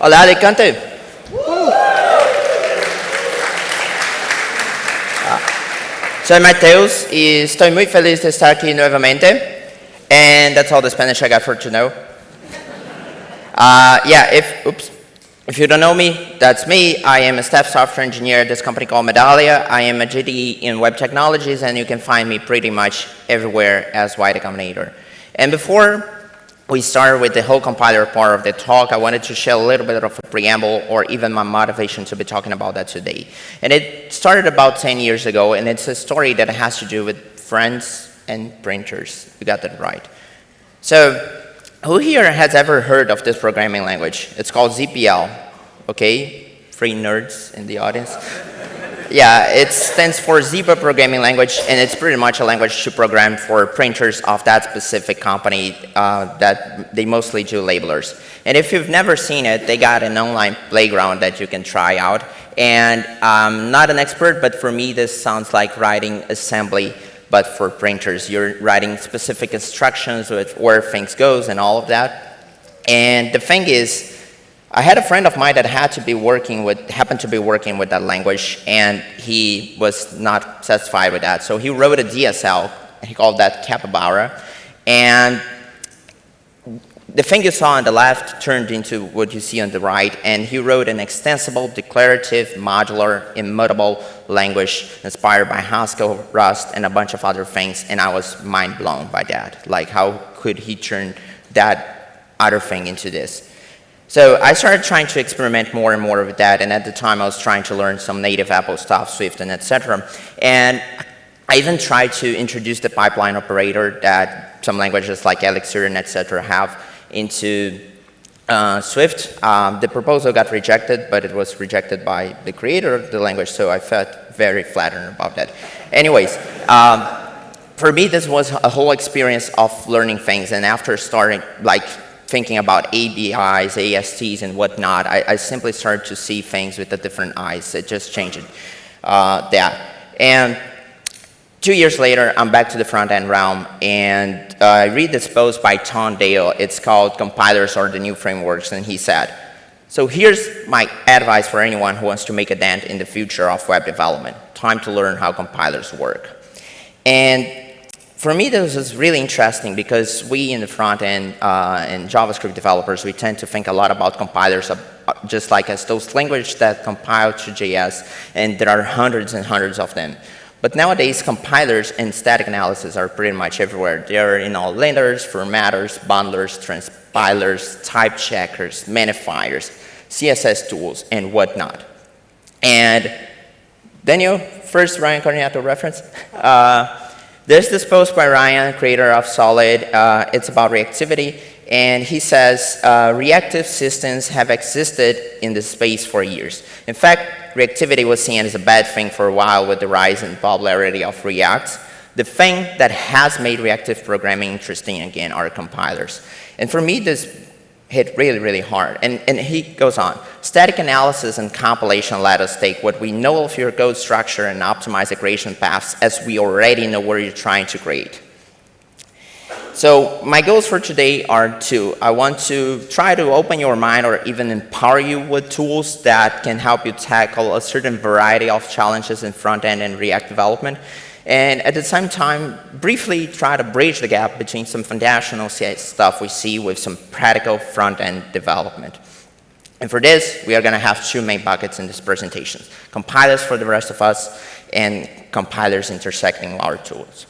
Hola, Alicante. Soy Mateus y estoy muy feliz de estar aquí nuevamente. And that's all the Spanish I got for to know. If you don't know me, that's me. I am a staff software engineer at this company called Medallia. I am a GD in web technologies, and you can find me pretty much everywhere as Y Combinator. And before we start with the whole compiler part of the talk, I wanted to share a little bit of a preamble or even my motivation to be talking about that today. And it started about 10 years ago, and it's a story that has to do with friends and printers. You got that right. So, who here has ever heard of this programming language? It's called ZPL, okay? Free nerds in the audience. Yeah, it stands for Zebra Programming Language, and it's pretty much a language to program for printers of that specific company that they mostly do labelers. And if you've never seen it, they got an online playground that you can try out. And I'm not an expert, but for me, this sounds like writing assembly, but for printers. You're writing specific instructions with where things goes and all of that. And the thing is, I had a friend of mine that happened to be working with that language, and he was not satisfied with that. So he wrote a DSL, he called that Capybara, and the thing you saw on the left turned into what you see on the right, and he wrote an extensible, declarative, modular, immutable language inspired by Haskell, Rust, and a bunch of other things, and I was mind blown by that. Like, how could he turn that other thing into this? So I started trying to experiment more and more with that, and at the time I was trying to learn some native Apple stuff, Swift, and etc. And I even tried to introduce the pipeline operator that some languages like Elixir and etc. have into Swift. The proposal got rejected, but it was rejected by the creator of the language, so I felt very flattered about that. Anyways, for me this was a whole experience of learning things, and after starting thinking about ABIs, ASTs, and whatnot, I simply started to see things with the different eyes. It just changed that. And 2 years later, I'm back to the front-end realm, and I read this post by Tom Dale. It's called Compilers Are the New Frameworks, and he said, so here's my advice for anyone who wants to make a dent in the future of web development. Time to learn how compilers work. And for me, this is really interesting because we in the front end and JavaScript developers, we tend to think a lot about compilers just like as those languages that compile to JS, and there are hundreds and hundreds of them. But nowadays, compilers and static analysis are pretty much everywhere. They are in all linters, formatters, bundlers, transpilers, type checkers, magnifiers, CSS tools, and whatnot. And Daniel, first Ryan Corniato reference. There's this post by Ryan, creator of Solid. It's about reactivity, and he says, reactive systems have existed in this space for years. In fact, reactivity was seen as a bad thing for a while with the rise in popularity of React. The thing that has made reactive programming interesting again are compilers. And for me, this hit really, really hard. And he goes on. Static analysis and compilation let us take what we know of your code structure and optimize the creation paths as we already know what you're trying to create. So my goals for today are two. I want to try to open your mind or even empower you with tools that can help you tackle a certain variety of challenges in front-end and React development. And at the same time, briefly try to bridge the gap between some foundational stuff we see with some practical front-end development. And for this, we are going to have two main buckets in this presentation. Compilers for the rest of us, and compilers intersecting our tools.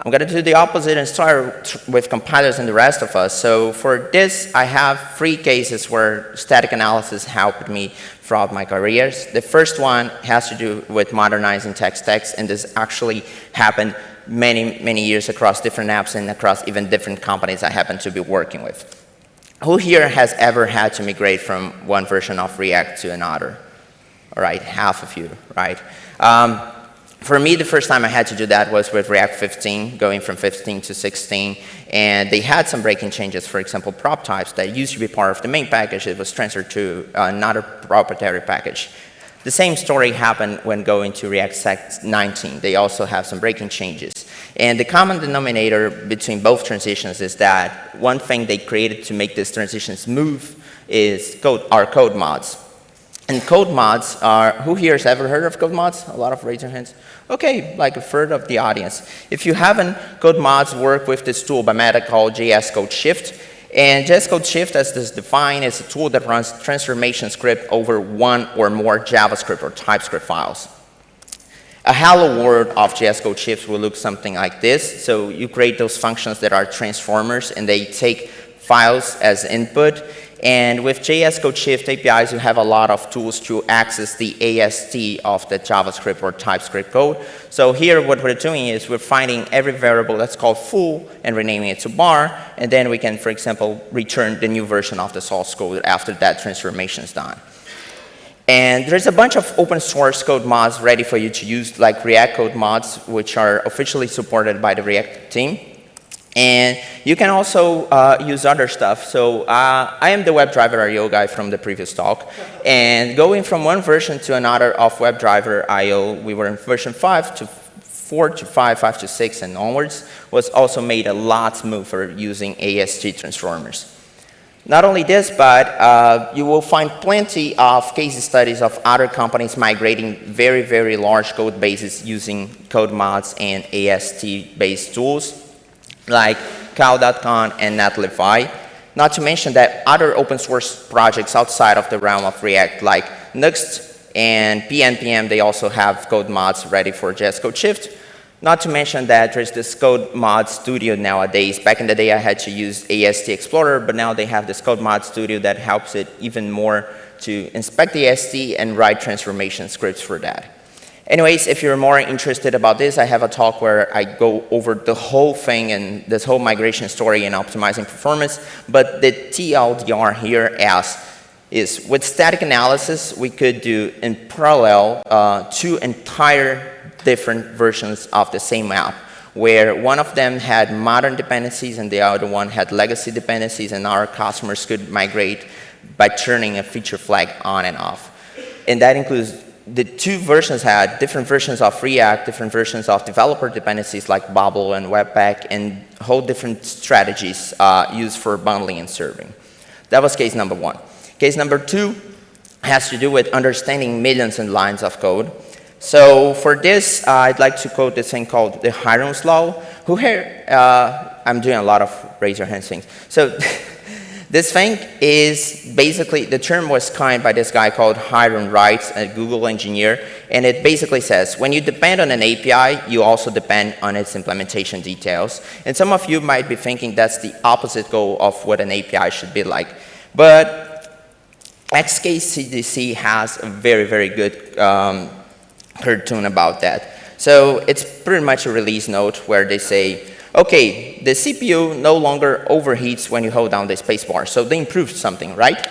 I'm going to do the opposite and start with compilers and the rest of us. So for this, I have 3 cases where static analysis helped me throughout my careers. The first one has to do with modernizing tech stacks, and this actually happened many, many years across different apps and across even different companies I happen to be working with. Who here has ever had to migrate from one version of React to another? All right, half of you, right? For me, the first time I had to do that was with React 15, going from 15 to 16. And they had some breaking changes. For example, prop types that used to be part of the main package, it was transferred to another proprietary package. The same story happened when going to React 19. They also have some breaking changes. And the common denominator between both transitions is that one thing they created to make this transition smooth is code mods. And code mods are, who here has ever heard of code mods? A lot of raise your hands. Okay, like a third of the audience. If you haven't, code mods work with this tool by Meta called JS Code Shift. And JS Code Shift, as this is defined, is a tool that runs transformation script over one or more JavaScript or TypeScript files. A hello world of JS Code Shift will look something like this. So you create those functions that are transformers, and they take files as input. And with JS Code Shift APIs, you have a lot of tools to access the AST of the JavaScript or TypeScript code. So here, what we're doing is we're finding every variable that's called foo and renaming it to bar. And then we can, for example, return the new version of the source code after that transformation is done. And there's a bunch of open source code mods ready for you to use, like React code mods, which are officially supported by the React team. And you can also use other stuff. So I am the WebDriver I/O guy from the previous talk. And going from one version to another of WebDriver I/O, we were in version 5 to 4 to 5, 5 to 6, and onwards, was also made a lot smoother using AST transformers. Not only this, but you will find plenty of case studies of other companies migrating very, very large code bases using code mods and AST-based tools, like cow.com and Netlify. Not to mention that other open source projects outside of the realm of React, like Nuxt and PNPM, they also have code mods ready for JS Code Shift. Not to mention that there's this code mod studio nowadays. Back in the day, I had to use AST Explorer, but now they have this code mod studio that helps it even more to inspect the AST and write transformation scripts for that. Anyways, if you're more interested about this, I have a talk where I go over the whole thing and this whole migration story and optimizing performance. But the TLDR here is with static analysis, we could do in parallel 2 entire different versions of the same app, where one of them had modern dependencies and the other one had legacy dependencies, and our customers could migrate by turning a feature flag on and off. And that includes the 2 versions had different versions of React, different versions of developer dependencies like Bubble and Webpack, and whole different strategies used for bundling and serving. That was case number 1. Case number 2 has to do with understanding millions of lines of code. So for this, I'd like to quote this thing called the Hiram's Law. Who here, I'm doing a lot of raise your hands things. So this thing is basically, the term was coined by this guy called Hiram Wright, a Google engineer, and it basically says, when you depend on an API, you also depend on its implementation details. And some of you might be thinking that's the opposite goal of what an API should be like. But XKCDC has a very, very good cartoon about that. So it's pretty much a release note where they say, okay, the CPU no longer overheats when you hold down the spacebar. So they improved something, right?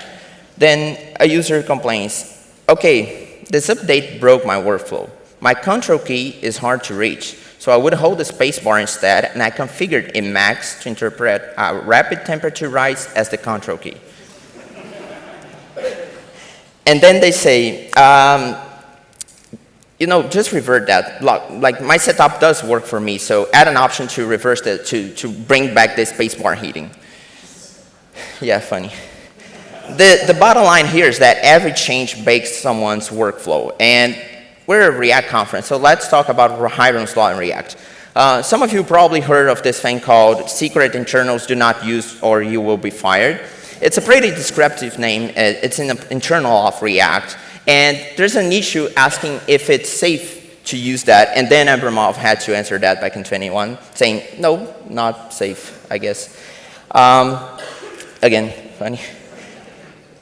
Then a user complains, okay, this update broke my workflow. My control key is hard to reach. So I would hold the spacebar instead, and I configured Emacs to interpret a rapid temperature rise as the control key. And then they say, you know, just revert that. Like my setup does work for me, so add an option to reverse the, to bring back the spacebar heating. Yeah, funny. The bottom line here is that every change breaks someone's workflow, and we're a React conference, so let's talk about Hiram's Law in React. Some of you probably heard of this thing called secret internals do not use or you will be fired. It's a pretty descriptive name. It's an internal of React. And there's an issue asking if it's safe to use that, and then Abramov had to answer that back in 2021, saying, no, not safe, I guess. Again, funny.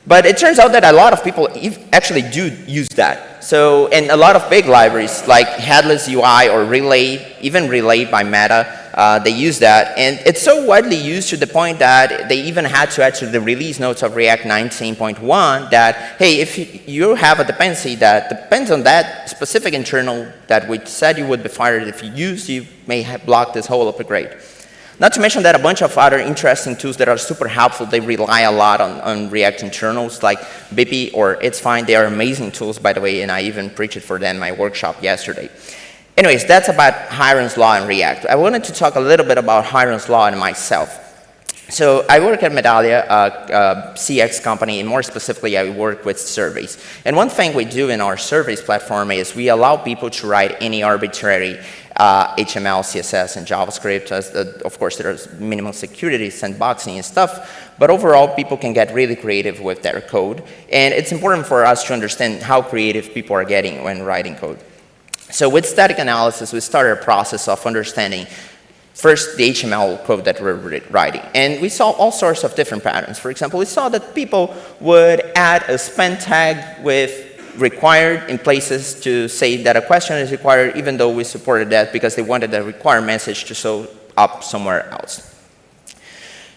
But it turns out that a lot of people actually do use that. So, and a lot of big libraries like Headless UI or Relay, even Relay by Meta, they use that. And it's so widely used to the point that they even had to add to the release notes of React 19.1 that, hey, if you have a dependency that depends on that specific internal that we said you would be fired if you use, you may have blocked this whole upgrade. Not to mention that a bunch of other interesting tools that are super helpful, they rely a lot on React internals like Bippy or It's Fine. They are amazing tools, by the way, and I even preached it for them in my workshop yesterday. Anyways, that's about Hiram's Law and React. I wanted to talk a little bit about Hiram's Law and myself. So I work at Medallia, a CX company, and more specifically, I work with surveys. And one thing we do in our surveys platform is we allow people to write any arbitrary HTML, CSS, and JavaScript. Of course, there's minimal security, sandboxing, and stuff. But overall, people can get really creative with their code. And it's important for us to understand how creative people are getting when writing code. So with static analysis, we started a process of understanding first, the HTML code that we're writing. And we saw all sorts of different patterns. For example, we saw that people would add a span tag with required in places to say that a question is required, even though we supported that because they wanted the required message to show up somewhere else.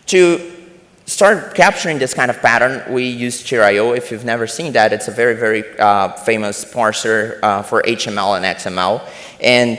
To start capturing this kind of pattern, we use Cheer.io. If you've never seen that, it's a very, very famous parser for HTML and XML. And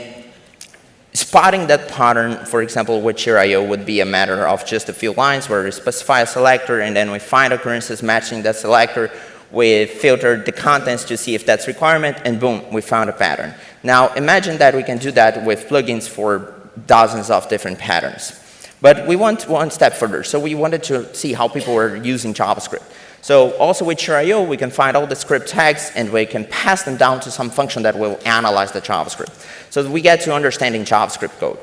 spotting that pattern, for example, with Cheer.io would be a matter of just a few lines where we specify a selector and then we find occurrences matching that selector. We filter the contents to see if that's requirement, and boom, we found a pattern. Now, imagine that we can do that with plugins for dozens of different patterns. But we went one step further. So we wanted to see how people were using JavaScript. So also with Cheer.io, we can find all the script tags, and we can pass them down to some function that will analyze the JavaScript. So we get to understanding JavaScript code.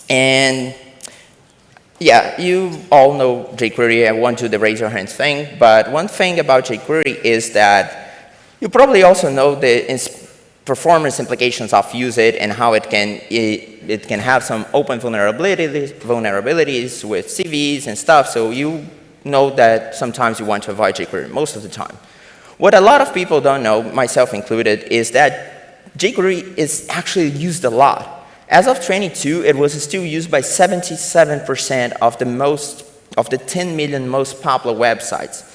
And yeah, you all know jQuery. I won't do the raise your hands thing. But one thing about jQuery is that you probably also know the performance implications of use it and how it can have some open vulnerabilities with CVs and stuff. So you know that sometimes you want to avoid jQuery most of the time. What a lot of people don't know, myself included, is that jQuery is actually used a lot. As of 22, it was still used by 77% of the 10 million most popular websites.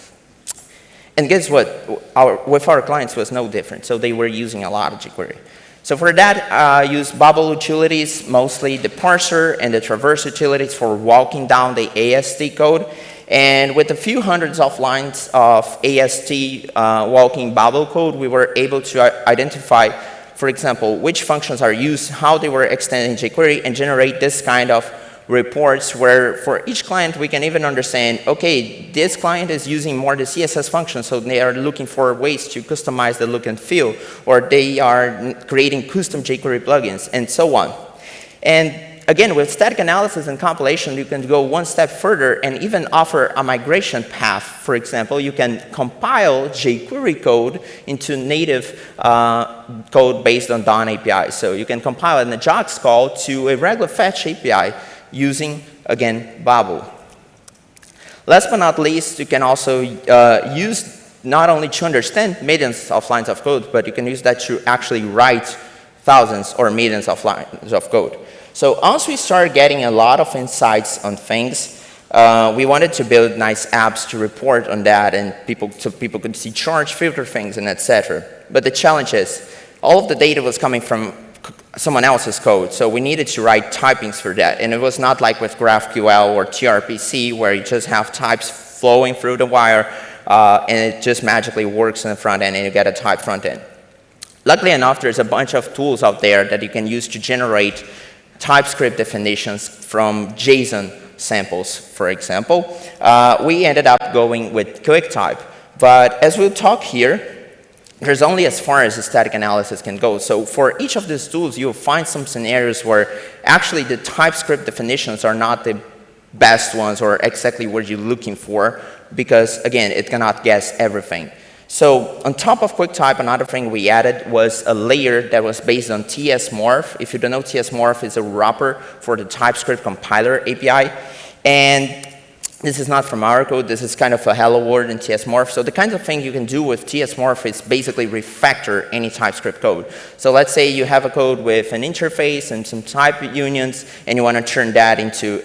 And guess what? With our clients was no different. So they were using a lot of jQuery. So for that, I use Bubble utilities, mostly the parser and the traverse utilities for walking down the AST code. And with a few hundreds of lines of AST walking Bubble code, we were able to identify, for example, which functions are used, how they were extending jQuery, and generate this kind of reports where for each client we can even understand, okay, this client is using more the CSS function, so they are looking for ways to customize the look and feel, or they are creating custom jQuery plugins, and so on. And again, with static analysis and compilation, you can go one step further and even offer a migration path. For example, you can compile jQuery code into native code based on Dawn API. So you can compile an AJAX call to a regular fetch API using, again, Babel. Last but not least, you can also use not only to understand millions of lines of code, but you can use that to actually write thousands or millions of lines of code. So once we started getting a lot of insights on things, we wanted to build nice apps to report on that, and so people could see charts, filter things, and etc. But the challenge is, all of the data was coming from someone else's code, so we needed to write typings for that. And it was not like with GraphQL or gRPC, where you just have types flowing through the wire, and it just magically works in the front end, and you get a typed front end. Luckily enough, there's a bunch of tools out there that you can use to generate TypeScript definitions from JSON samples, for example. We ended up going with QuickType. But as we'll talk here, there's only as far as the static analysis can go. So for each of these tools, you'll find some scenarios where actually the TypeScript definitions are not the best ones or exactly what you're looking for, because again, it cannot guess everything. So on top of QuickType, another thing we added was a layer that was based on tsmorph. If you don't know, tsmorph is a wrapper for the TypeScript compiler API. And this is not from our code. This is kind of a hello world in tsmorph. So the kinds of thing you can do with tsmorph is basically refactor any TypeScript code. So let's say you have a code with an interface and some type unions, and you want to turn that into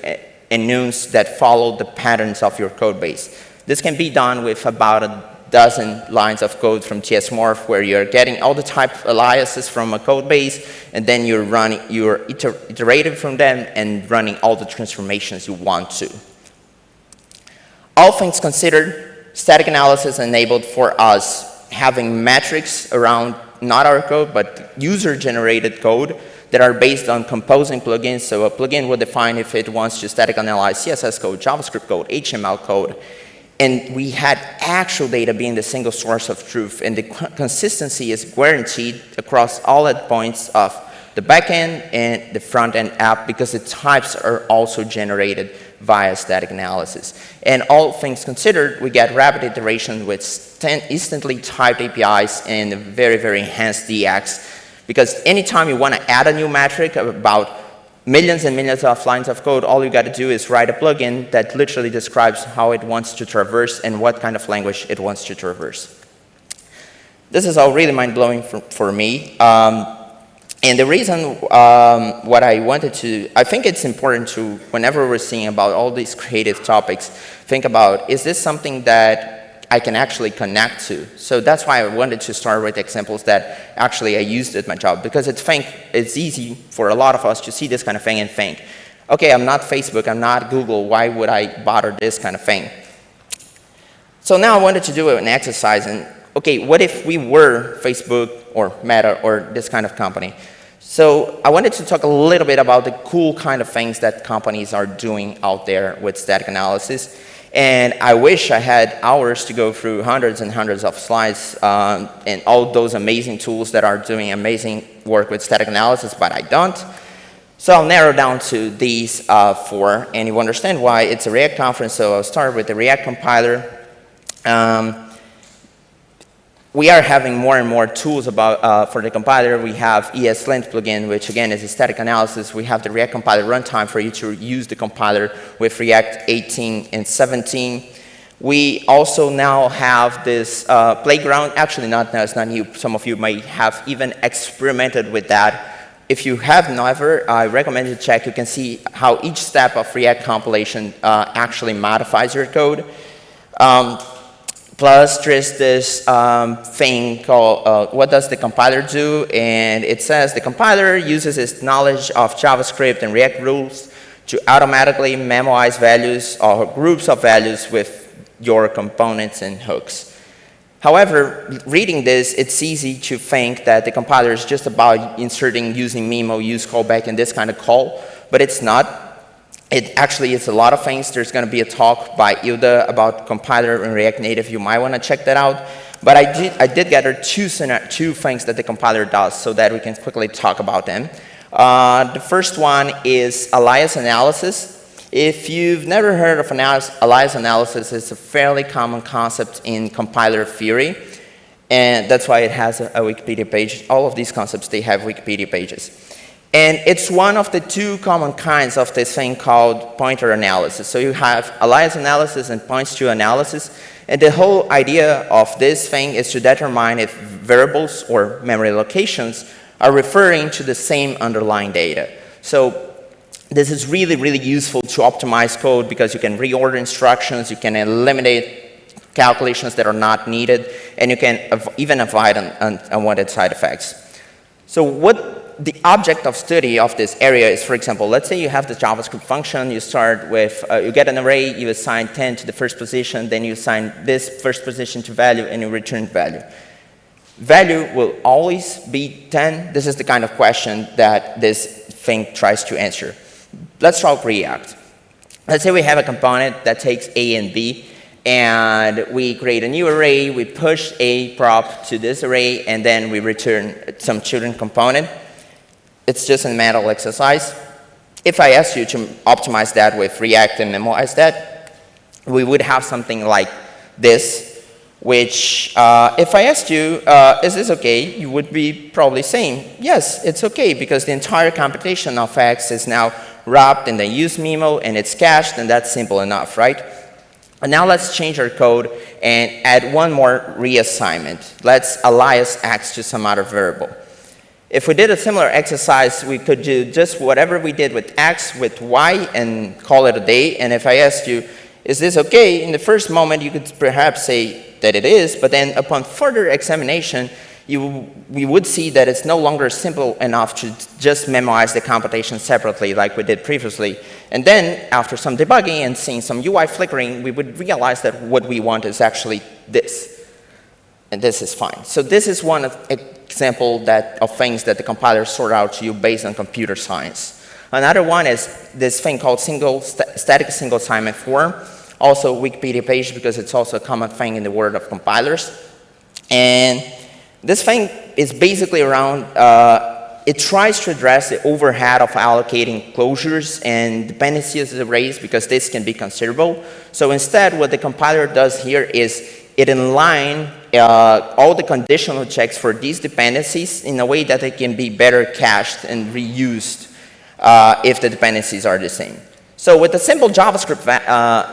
enums that follow the patterns of your code base. This can be done with about a dozen lines of code from tsmorph, where you're getting all the type aliases from a code base, and then you're iterating from them and running all the transformations you want to. All things considered, static analysis enabled for us having metrics around not our code, but user-generated code that are based on composing plugins. So a plugin will define if it wants to static analyze CSS code, JavaScript code, HTML code. And we had actual data being the single source of truth, and the consistency is guaranteed across all endpoints of the backend and the front-end app, because the types are also generated via static analysis. And all things considered, we get rapid iteration with 10 instantly typed APIs and a very, very enhanced DX. Because anytime you want to add a new metric about millions and millions of lines of code, all you got to do is write a plugin that literally describes how it wants to traverse and what kind of language it wants to traverse. This is all really mind-blowing for me. And the reason what I wanted to, I think it's important to, whenever we're seeing about all these creative topics, think about, is this something that I can actually connect to? So that's why I wanted to start with examples that actually I used at my job, because it's easy for a lot of us to see this kind of thing and think, okay, I'm not Facebook, I'm not Google, why would I bother this kind of thing? So now I wanted to do an exercise, and okay, what if we were Facebook or Meta or this kind of company? So I wanted to talk a little bit about the cool kind of things that companies are doing out there with static analysis. And I wish I had hours to go through hundreds and hundreds of slides and all those amazing tools that are doing amazing work with static analysis, but I don't. So I'll narrow down to these four, and you understand why. It's a React conference, so I'll start with the React compiler. We are having more and more tools for the compiler. We have ESLint plugin, which again is a static analysis. We have the React compiler runtime for you to use the compiler with React 18 and 17. We also now have this playground. Actually, it's not new. Some of you might have even experimented with that. If you have never, I recommend you check. You can see how each step of React compilation actually modifies your code. Plus, there's this thing called, what does the compiler do? And it says the compiler uses its knowledge of JavaScript and React rules to automatically memorize values or groups of values with your components and hooks. However, reading this, it's easy to think that the compiler is just about inserting, using memo, use callback, and this kind of call, but it's not. It actually is a lot of things. There's going to be a talk by Ilda about compiler and React Native. You might want to check that out. But I did gather two things that the compiler does so that we can quickly talk about them. The first one is alias analysis. If you've never heard of alias analysis, it's a fairly common concept in compiler theory. And that's why it has a Wikipedia page. All of these concepts, they have Wikipedia pages. And it's one of the two common kinds of this thing called pointer analysis. So you have alias analysis and points to analysis. And the whole idea of this thing is to determine if variables or memory locations are referring to the same underlying data. So this is really, really useful to optimize code because you can reorder instructions, you can eliminate calculations that are not needed, and you can even avoid unwanted side effects. So what the object of study of this area is, for example, let's say you have the JavaScript function, you start with, you get an array, you assign 10 to the first position, then you assign this first position to value, and you return value. Value will always be 10. This is the kind of question that this thing tries to answer. Let's talk React. Let's say we have a component that takes A and B, and we create a new array, we push a prop to this array, and then we return some children component. It's just a mental exercise. If I asked you to optimize that with React and memorize that, we would have something like this, which if I asked you, is this okay, you would be probably saying, yes, it's okay, because the entire computation of X is now wrapped in the use memo, and it's cached, and that's simple enough, right? And now let's change our code and add one more reassignment. Let's alias X to some other variable. If we did a similar exercise, we could do just whatever we did with X with Y and call it a day. And if I asked you, is this okay? In the first moment, you could perhaps say that it is, but then upon further examination, we would see that it's no longer simple enough to just memorize the computation separately like we did previously. And then, after some debugging and seeing some UI flickering, we would realize that what we want is actually this. And this is fine. So this is one example of things that the compiler sort out to you based on computer science. Another one is this thing called static single assignment form. Also a Wikipedia page because it's also a common thing in the world of compilers. And this thing is basically around, it tries to address the overhead of allocating closures and dependencies arrays because this can be considerable. So instead, what the compiler does here is it inline all the conditional checks for these dependencies in a way that they can be better cached and reused if the dependencies are the same. So with a simple JavaScript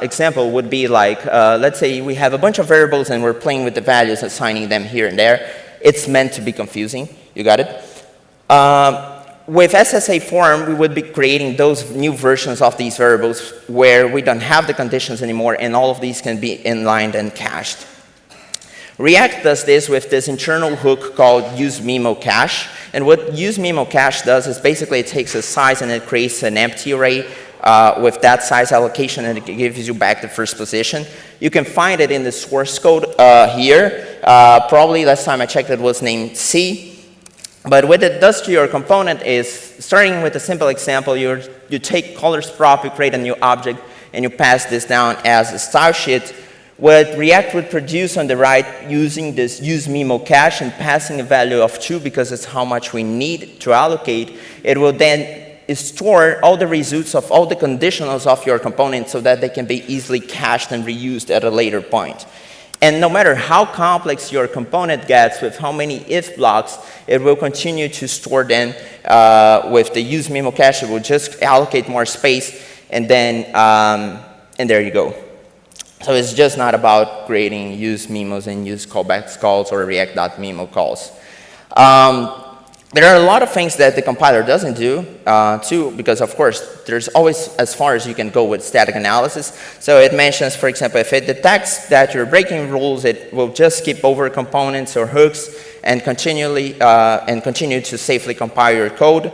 example would be like, let's say we have a bunch of variables and we're playing with the values, assigning them here and there. It's meant to be confusing. You got it? With SSA form, we would be creating those new versions of these variables where we don't have the conditions anymore and all of these can be inlined and cached. React does this with this internal hook called useMemoCache. And what useMemoCache does is basically it takes a size and it creates an empty array with that size allocation and it gives you back the first position. You can find it in the source code here. Probably last time I checked it was named C. But what it does to your component is, starting with a simple example, you take colors prop, you create a new object, and you pass this down as a style sheet. What React would produce on the right using this useMemoCache and passing a value of 2 because it's how much we need to allocate, it will then store all the results of all the conditionals of your component so that they can be easily cached and reused at a later point. And no matter how complex your component gets with how many if blocks, it will continue to store them with the useMemoCache. It will just allocate more space and then, and there you go. So it's just not about creating use memos and use callbacks calls or react.memo calls. There are a lot of things that the compiler doesn't do, too, because of course, there's always as far as you can go with static analysis. So it mentions, for example, if it detects that you're breaking rules, it will just skip over components or hooks and continue to safely compile your code.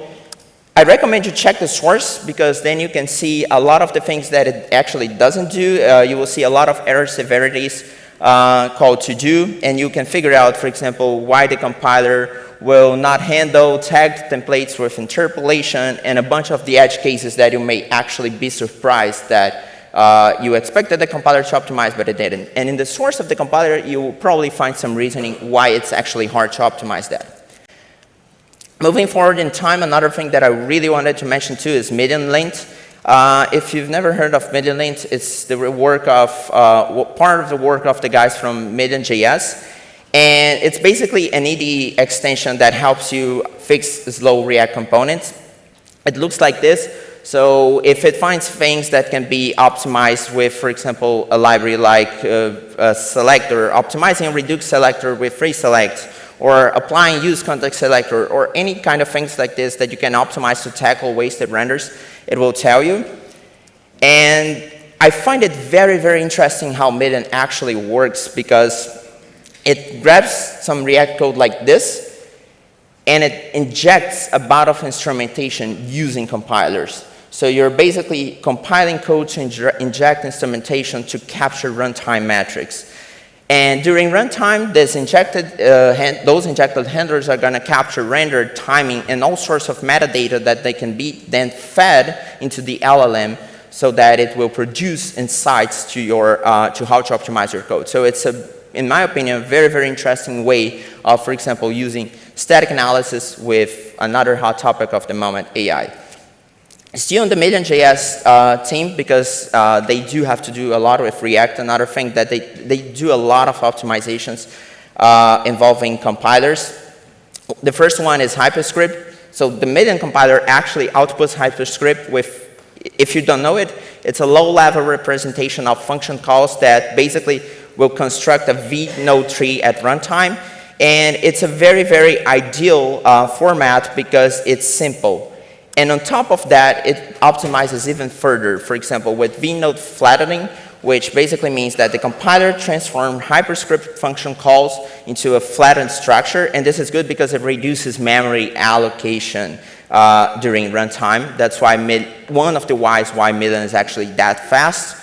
I recommend you check the source because then you can see a lot of the things that it actually doesn't do. You will see a lot of error severities called to do, and you can figure out, for example, why the compiler will not handle tagged templates with interpolation and a bunch of the edge cases that you may actually be surprised that you expected the compiler to optimize, but it didn't. And in the source of the compiler, you will probably find some reasoning why it's actually hard to optimize that. Moving forward in time, another thing that I really wanted to mention too is median-lint. If you've never heard of median-lint, it's the work of, part of the work of the guys from Median.js. And it's basically an IDE extension that helps you fix slow React components. It looks like this. So if it finds things that can be optimized with, for example, a library like a selector, optimizing a reduced selector with free select, or applying use context selector, or any kind of things like this that you can optimize to tackle wasted renders, it will tell you. And I find it very, very interesting how Median actually works because it grabs some React code like this, and it injects a lot of instrumentation using compilers. So you're basically compiling code to inject instrumentation to capture runtime metrics. And during runtime, those injected handlers are going to capture render, timing, and all sorts of metadata that they can be then fed into the LLM so that it will produce insights to your to how to optimize your code. So it's in my opinion, a very, very interesting way of, for example, using static analysis with another hot topic of the moment, AI. Still on the Median.js team, because they do have to do a lot with React. Another thing that they do a lot of optimizations involving compilers. The first one is HyperScript. So the Median compiler actually outputs HyperScript with, if you don't know it, it's a low-level representation of function calls that basically will construct a V node tree at runtime. And it's a very, very ideal format because it's simple. And on top of that, it optimizes even further. For example, with V-node flattening, which basically means that the compiler transforms HyperScript function calls into a flattened structure. And this is good because it reduces memory allocation during runtime. That's why one of the whys why Median is actually that fast.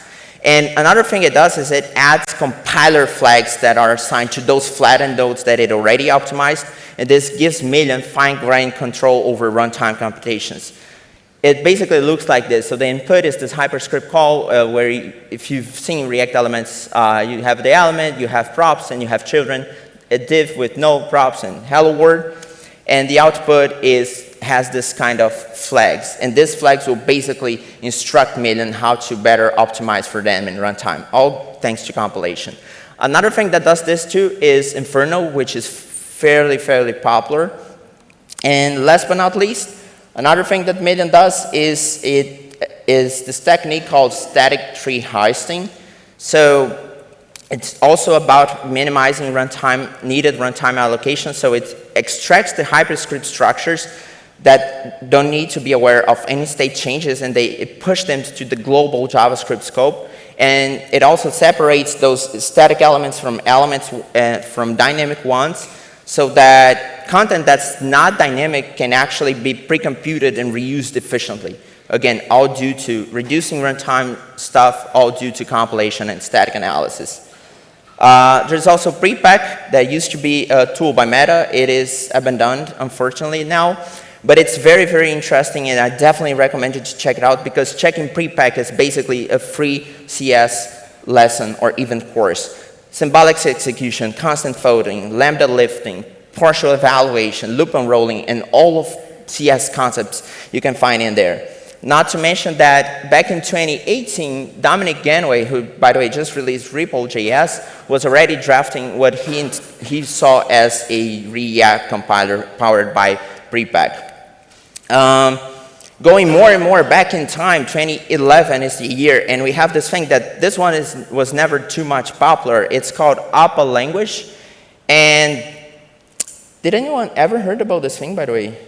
And another thing it does is it adds compiler flags that are assigned to those flattened nodes that it already optimized. and this gives Million fine-grained control over runtime computations. It basically looks like this. So the input is this hyperscript call where if you've seen React elements, you have the element, you have props, and you have children, a div with no props and hello world. And the output has this kind of flags. And these flags will basically instruct Million how to better optimize for them in runtime, all thanks to compilation. Another thing that does this too is Inferno, which is fairly popular. And last but not least, another thing that Million does is this technique called static tree hoisting. So it's also about minimizing needed runtime allocation. So it extracts the hyperscript structures that don't need to be aware of any state changes, and it pushes them to the global JavaScript scope. And it also separates those static elements from dynamic ones, so that content that's not dynamic can actually be pre-computed and reused efficiently. Again, all due to reducing runtime stuff, all due to compilation and static analysis. There's also prepack that used to be a tool by Meta. It is abandoned, unfortunately, now. But it's very interesting, and I definitely recommend you to check it out, because checking prepack is basically a free CS lesson or even course. Symbolic execution, constant folding, lambda lifting, partial evaluation, loop unrolling, and all of CS concepts you can find in there. Not to mention that back in 2018, Dominic Ganway, who, by the way, just released Ripple.js, was already drafting what he saw as a React compiler powered by prepack. Going more and more back in time, 2011 is the year, and we have this thing that this one was never too much popular. It's called APA language. And did anyone ever heard about this thing, by the way?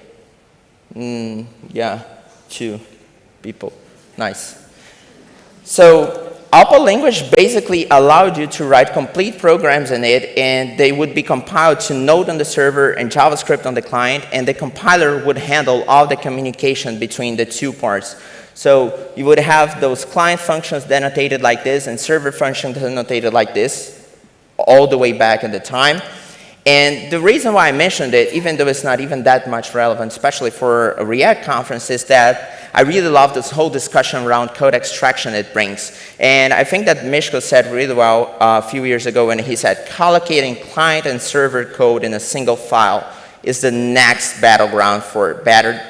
Yeah, 2 people. Nice. So APA language basically allowed you to write complete programs in it, and they would be compiled to Node on the server and JavaScript on the client, and the compiler would handle all the communication between the two parts. So you would have those client functions denotated like this and server functions denotated like this, all the way back in the time. And the reason why I mentioned it, even though it's not even that much relevant, especially for a React conference, is that I really love this whole discussion around code extraction it brings. And I think that Mishko said really well a few years ago when he said, collocating client and server code in a single file is the next battleground for better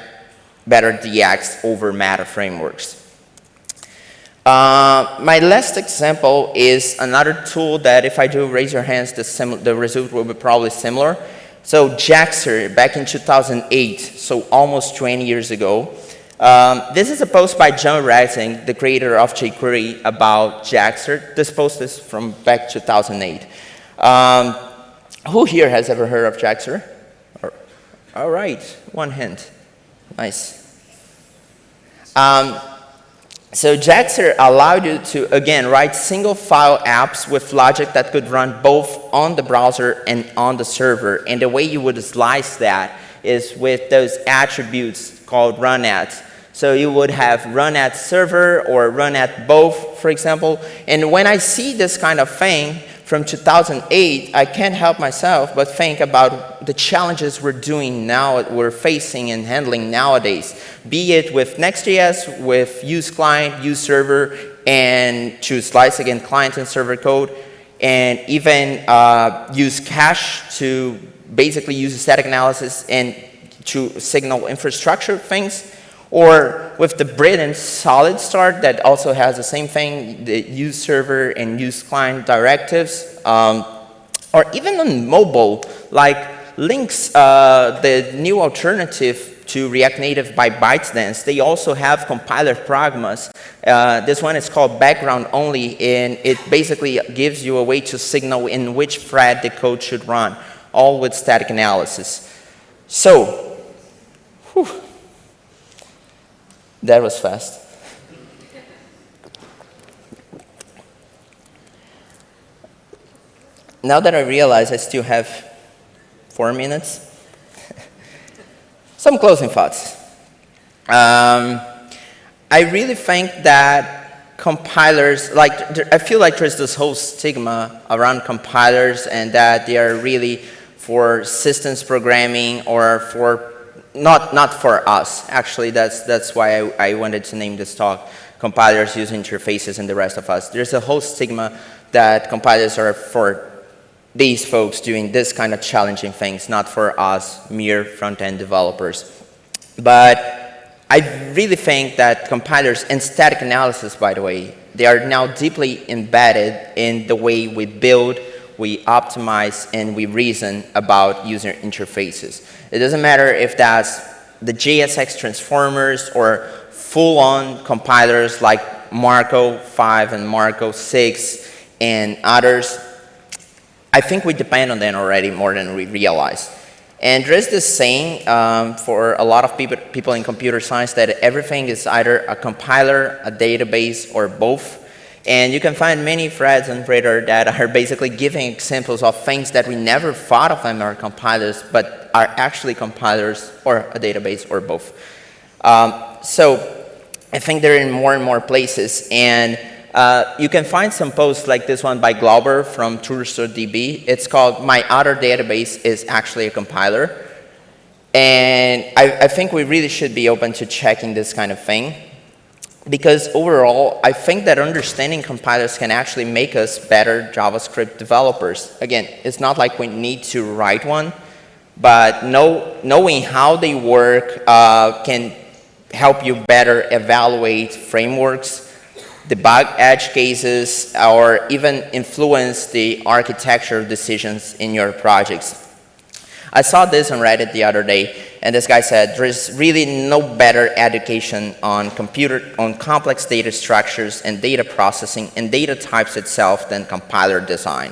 DX over Meta frameworks. My last example is another tool that if I do raise your hands, the result will be probably similar. So Jaxer, back in 2008, so almost 20 years ago. This is a post by John Ratzing, the creator of jQuery, about Jaxer. This post is from back 2008. Who here has ever heard of Jaxer? All right, one hand. Nice. So Jaxer allowed you to, again, write single file apps with logic that could run both on the browser and on the server. And the way you would slice that is with those attributes called run at. So you would have run at server or run at both, for example. And when I see this kind of thing from 2008, I can't help myself but think about the challenges we're facing and handling nowadays, be it with Next.js, with use client, use server, and to slice again client and server code, and even use cache to basically use static analysis and to signal infrastructure things. Or with the Britain solid start that also has the same thing, the use server and use client directives. Or even on mobile, like Lynx, the new alternative to React Native by ByteDance, they also have compiler pragmas. This one is called background only, and it basically gives you a way to signal in which thread the code should run, all with static analysis. So, whew. That was fast. Now that I realize I still have 4 minutes, some closing thoughts. I really think that compilers, I feel like there's this whole stigma around compilers and that they are really for systems programming or for, not for us. Actually, that's why I wanted to name this talk, Compilers, User Interfaces, and the Rest of Us. There's a whole stigma that compilers are for these folks doing this kind of challenging things, not for us, mere front-end developers. But I really think that compilers and static analysis, by the way, they are now deeply embedded in the way we build, we optimize, and we reason about user interfaces. It doesn't matter if that's the JSX transformers or full-on compilers like Marco 5 and Marco 6 and others. I think we depend on them already more than we realize. And there is this saying for a lot of people in computer science that everything is either a compiler, a database, or both. And you can find many threads on Twitter that are basically giving examples of things that we never thought of them are compilers, but are actually compilers or a database or both. So I think they're in more and more places. And you can find some posts like this one by Glauber from TourSourceDB. It's called My Other Database is Actually a Compiler. And I think we really should be open to checking this kind of thing. Because overall, I think that understanding compilers can actually make us better JavaScript developers. Again, it's not like we need to write one, but knowing how they work can help you better evaluate frameworks, debug edge cases, or even influence the architecture decisions in your projects. I saw this on Reddit the other day, and this guy said, there's really no better education on complex data structures and data processing and data types itself than compiler design.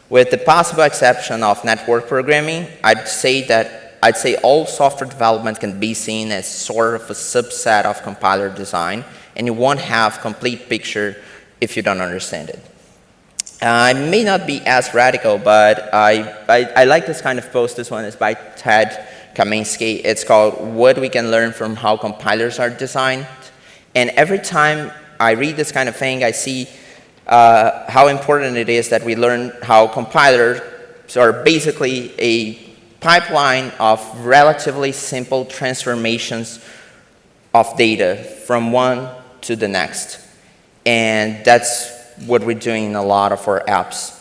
With the possible exception of network programming, I'd say all software development can be seen as sort of a subset of compiler design, and you won't have complete picture if you don't understand it. I may not be as radical, but I like this kind of post. This one is by Ted Kaminsky. It's called What We Can Learn from How Compilers Are Designed. And every time I read this kind of thing, I see how important it is that we learn how compilers are basically a pipeline of relatively simple transformations of data from one to the next. And that's what we're doing in a lot of our apps.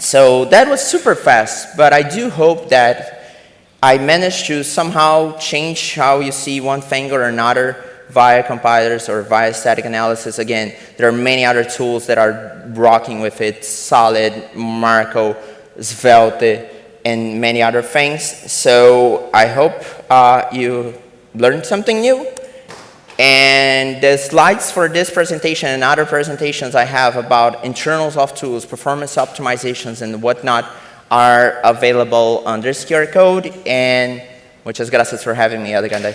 So that was super fast, but I do hope that I managed to somehow change how you see one thing or another via compilers or via static analysis. Again, there are many other tools that are rocking with it, Solid, Marco, Svelte, and many other things. So I hope you learned something new. And the slides for this presentation and other presentations I have about internals of tools, performance optimizations, and whatnot are available on this QR code. And muchas gracias for having me, Alicante.